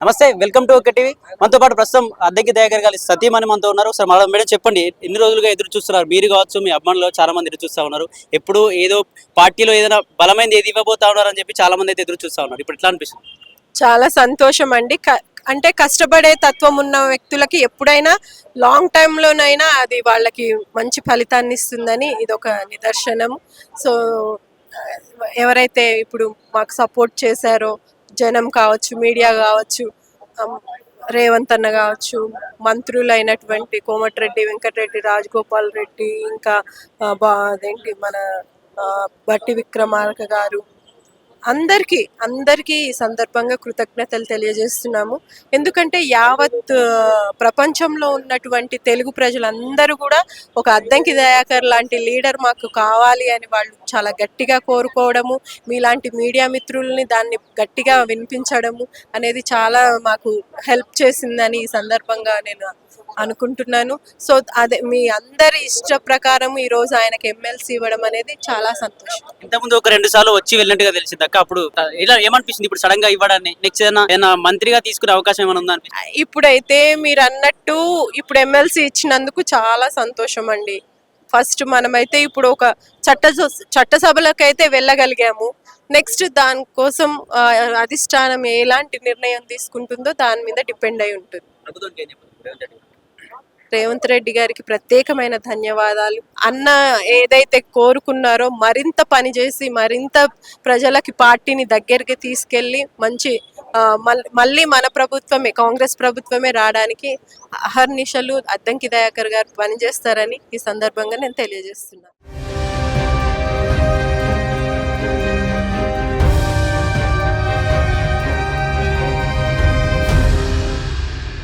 నమస్తే, welcome to ఒక TV. మనతో పాటు ప్రస్తుతం అద్దెకి దయాకర్ గారి సతీమణి మనతో ఉన్నారు. సార్ మేడం చెప్పండి, ఎన్ని రోజులుగా ఎదురు చూస్తున్నారు? మీరు కావచ్చు, మీ అభిమానులు చాలా మంది ఎదురు చూస్తూ ఉన్నారు. ఎప్పుడు ఏదో పార్టీలో ఏదైనా బలమైనది ఏది ఇవ్వబోతా ఉన్నారు అని చెప్పి చాలా మంది అయితే ఎదురు చూస్తూ ఉన్నారు. ఇప్పుడు ఎట్లా అనిపిస్తుంది? చాలా సంతోషం అండి. అంటే కష్టపడే తత్వం ఉన్న వ్యక్తులకి ఎప్పుడైనా లాంగ్ టైంలోనైనా అది వాళ్ళకి మంచి ఫలితాన్ని ఇస్తుందని ఇదొక నిదర్శనం. సో ఎవరైతే ఇప్పుడు మాకు సపోర్ట్ చేశారో, జనం కావచ్చు, మీడియా కావచ్చు, అమ్, రేవంత్ అన్న కావచ్చు, మంత్రులైనటువంటి కోమటిరెడ్డి వెంకటరెడ్డి, రాజగోపాల్ రెడ్డి, ఇంకా అదేంటి మన బట్టి విక్రమార్క గారు, అందరికీ ఈ సందర్భంగా కృతజ్ఞతలు తెలియజేస్తున్నాము. ఎందుకంటే యావత్ ప్రపంచంలో ఉన్నటువంటి తెలుగు ప్రజలందరూ కూడా ఒక అద్దంకి దయాకర్ లాంటి లీడర్ మాకు కావాలి అని వాళ్ళు చాలా గట్టిగా కోరుకోవడము, మీలాంటి మీడియా మిత్రుల్ని దాన్ని గట్టిగా వినిపించడము అనేది చాలా మాకు హెల్ప్ చేసిందని ఈ సందర్భంగా నేను అనుకుంటున్నాను. సో అదే మీ అందరి ఇష్ట ప్రకారం ఈ రోజు ఆయనకి ఎమ్మెల్సీ ఇవ్వడం అనేది చాలా సంతోషం. ఇంతకుముందు ఒక 2 సార్లు వచ్చి వెళ్ళినట్టుగా తెలిసింది అక్క. అప్పుడు ఇలా ఏమనిపిస్తుంది ఇప్పుడు సడన్ గా ఇవ్వడాన్ని? నెక్స్ట్ ఏదైనా మంత్రిగా తీసుకునే అవకాశం ఏమైనా ఉందా అనిపిస్తుంది? ఇప్పుడైతే మీరు అన్నట్టు ఇప్పుడు ఎమ్మెల్సీ ఇచ్చినందుకు చాలా సంతోషం అండి. ఫస్ట్ మనమైతే ఇప్పుడు ఒక చట్టసభలకైతే వెళ్ళగలిగాము. నెక్స్ట్ దానికోసం అధిష్టానం ఎలాంటి నిర్ణయం తీసుకుంటుందో దాని మీద డిపెండ్ అయి ఉంటుంది. రేవంత్ రెడ్డి గారికి ప్రత్యేకమైన ధన్యవాదాలు. అన్న ఏదైతే కోరుకున్నారో మరింత పనిచేసి మరింత ప్రజలకి పార్టీని దగ్గరికి తీసుకెళ్ళి మంచి మళ్ళీ మన ప్రభుత్వమే, కాంగ్రెస్ ప్రభుత్వమే రావడానికి అహర్నిశలు అద్దంకి దయాకర్ గారు పనిచేస్తారని ఈ సందర్భంగా నేను తెలియజేస్తున్నాను.